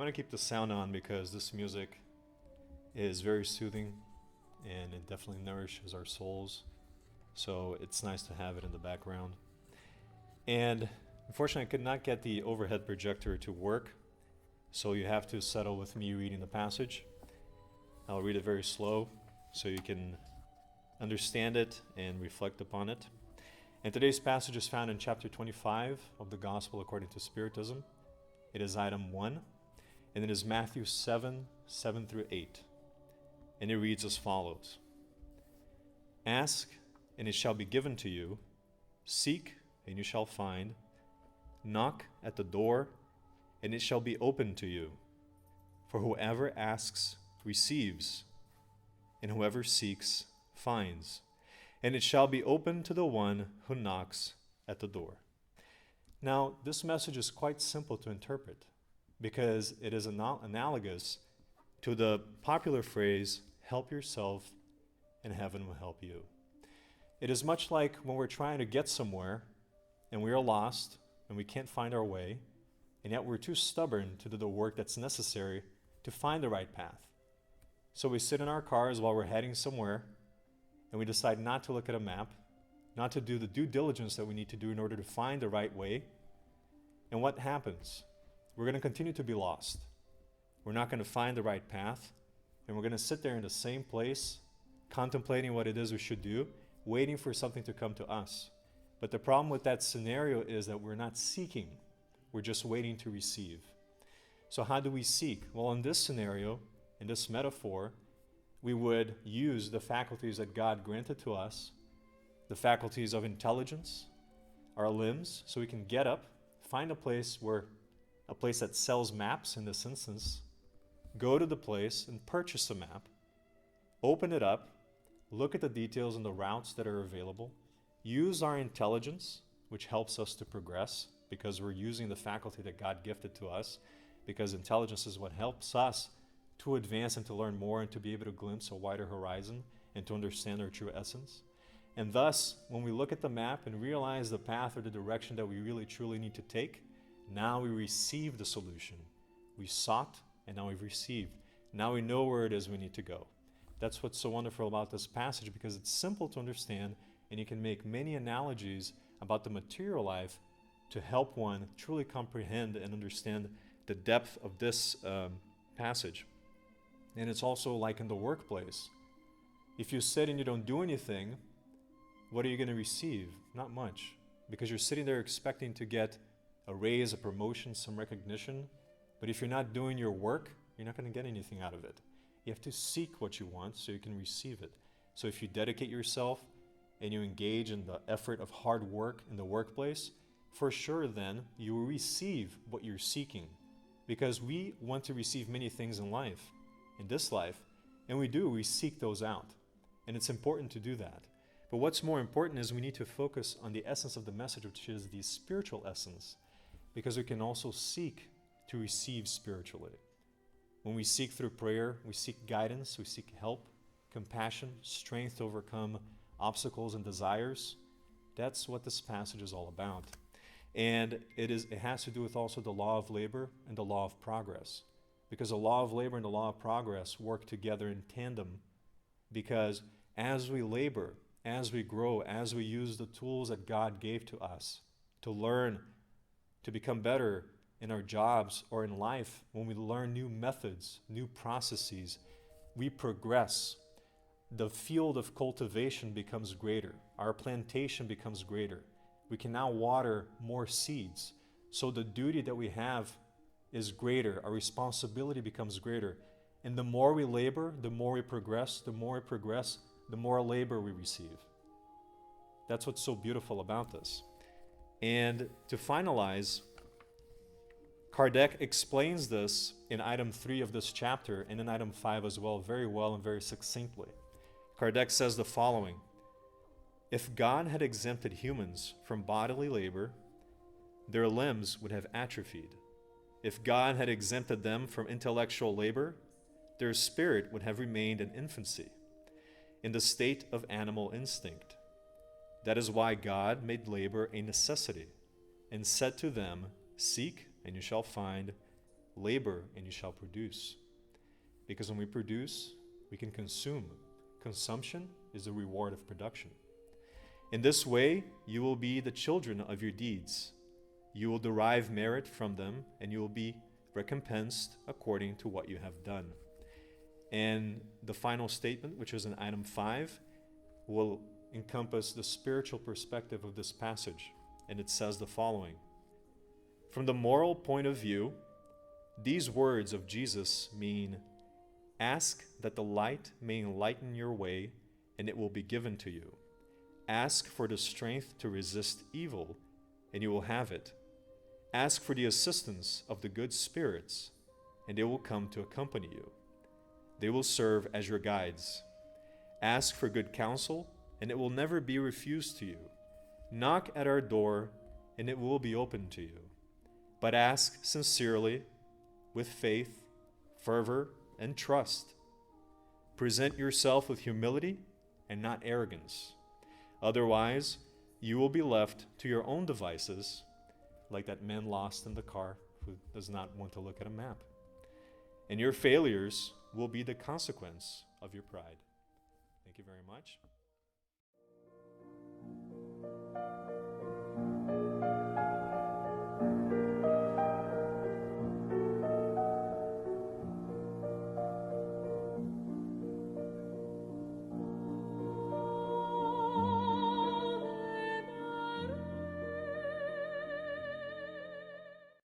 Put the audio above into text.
going to keep the sound on because this music is very soothing and it definitely nourishes our souls. So it's nice to have it in the background. And unfortunately, I could not get the overhead projector to work, so you have to settle with me reading the passage. I'll read it very slow so you can understand it and reflect upon it. And today's passage is found in chapter 25 of the Gospel according to Spiritism. It is item 1, and it is Matthew 7 through 8. And it reads as follows. Ask, and it shall be given to you. Seek, and you shall find. Knock at the door, and it shall be opened to you. For whoever asks receives, and whoever seeks finds. And it shall be opened to the one who knocks at the door. Now, this message is quite simple to interpret because it is analogous to the popular phrase, help yourself and heaven will help you. It is much like when we're trying to get somewhere and we are lost and we can't find our way, and yet we're too stubborn to do the work that's necessary to find the right path. So we sit in our cars while we're heading somewhere and we decide not to look at a map, not to do the due diligence that we need to do in order to find the right way. And what happens? We're going to continue to be lost. We're not going to find the right path, and we're going to sit there in the same place, contemplating what it is we should do, waiting for something to come to us. But the problem with that scenario is that we're not seeking. We're just waiting to receive. So how do we seek? Well, in this scenario, in this metaphor, we would use the faculties that God granted to us, the faculties of intelligence, our limbs, so we can get up, find a place that sells maps in this instance, go to the place and purchase a map, open it up, look at the details and the routes that are available, use our intelligence, which helps us to progress because we're using the faculty that God gifted to us, because intelligence is what helps us to advance and to learn more and to be able to glimpse a wider horizon and to understand our true essence. And thus, when we look at the map and realize the path or the direction that we really truly need to take, now we receive the solution. We sought, and now we've received. Now we know where it is we need to go. That's what's so wonderful about this passage, because it's simple to understand, and you can make many analogies about the material life to help one truly comprehend and understand the depth of this passage. And it's also like in the workplace. If you sit and you don't do anything, what are you going to receive? Not much, because you're sitting there expecting to get a raise, a promotion, some recognition. But if you're not doing your work, you're not going to get anything out of it. You have to seek what you want so you can receive it. So if you dedicate yourself and you engage in the effort of hard work in the workplace, for sure then you will receive what you're seeking. Because we want to receive many things in life, in this life, and we seek those out. And it's important to do that. But what's more important is we need to focus on the essence of the message, which is the spiritual essence, because we can also seek to receive spiritually. When we seek through prayer, we seek guidance, we seek help, compassion, strength to overcome obstacles and desires. That's what this passage is all about. And it has to do with also the law of labor and the law of progress. Because the law of labor and the law of progress work together in tandem. Because as we labor, as we grow, as we use the tools that God gave to us to learn, to become better in our jobs or in life, when we learn new methods, new processes, we progress. The field of cultivation becomes greater. Our plantation becomes greater. We can now water more seeds. So the duty that we have is greater. Our responsibility becomes greater. And the more we labor, the more we progress. The more we progress, the more labor we receive. That's what's so beautiful about this. And to finalize, Kardec explains this in item 3 of this chapter and in item 5 as well, very well and very succinctly. Kardec says the following: if God had exempted humans from bodily labor, their limbs would have atrophied. If God had exempted them from intellectual labor, their spirit would have remained in infancy, in the state of animal instinct. That is why God made labor a necessity and said to them, seek and you shall find, labor and you shall produce. Because when we produce, we can consume. Consumption is the reward of production. In this way, you will be the children of your deeds. You will derive merit from them, and you will be recompensed according to what you have done. And the final statement, which is in item 5, will encompass the spiritual perspective of this passage. And it says the following: from the moral point of view, these words of Jesus mean, ask that the light may enlighten your way, and it will be given to you. Ask for the strength to resist evil, and you will have it. Ask for the assistance of the good spirits, and they will come to accompany you. They will serve as your guides. Ask for good counsel, and it will never be refused to you. Knock at our door, and it will be opened to you. But ask sincerely, with faith, fervor, and trust. Present yourself with humility and not arrogance. Otherwise, you will be left to your own devices, like that man lost in the car who does not want to look at a map. And your failures will be the consequence of your pride. Thank you very much.